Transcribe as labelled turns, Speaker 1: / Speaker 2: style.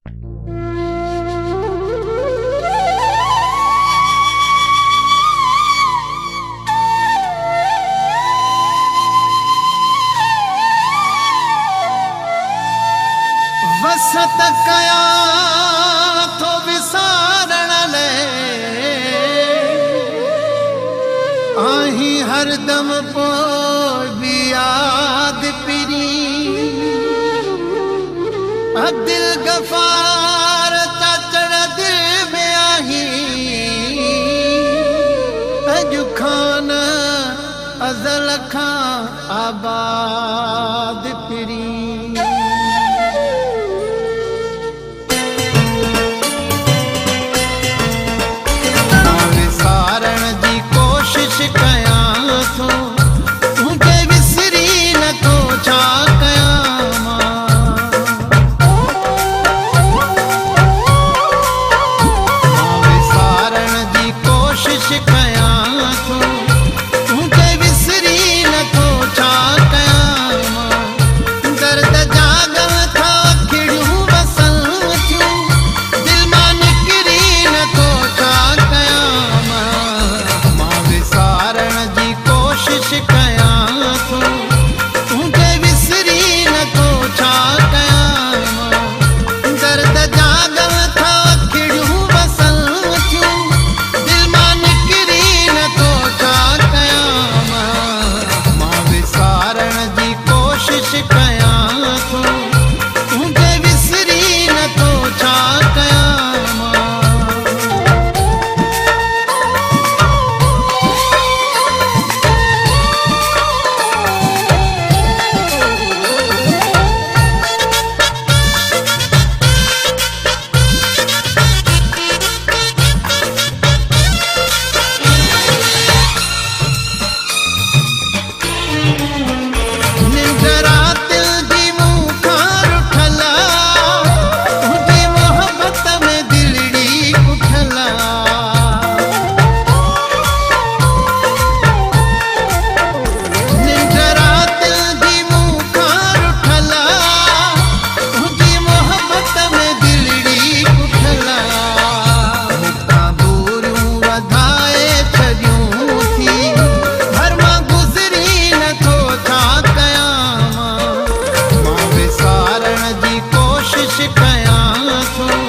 Speaker 1: वसत कया थो विसारण ले आही हरदम पोइ भी याद पिरी दिल गफ़ार चाचड़ दिल में आही अॼु खान अज़ल खां आबाद पिरी कोशिश कयां थो तुझे विसरी न थो छा कयां मां विसारण जी कोशिश कयां थो तुझे विसरी न थो छा कयां दर्द जागल था खिड़ियूं वसल थियूं दिल मां निकिरी न थो छा कोशिश कयां थो तुझे विसरी न थो छा कयां दर्द जागल था खिड़ियूं वसल थियूं दिल मां निकिरी न थो छा कयां मां विसारण जी कोशिश कयां थो तुझे विसरी न थो छा कयां कोशिश कयां थो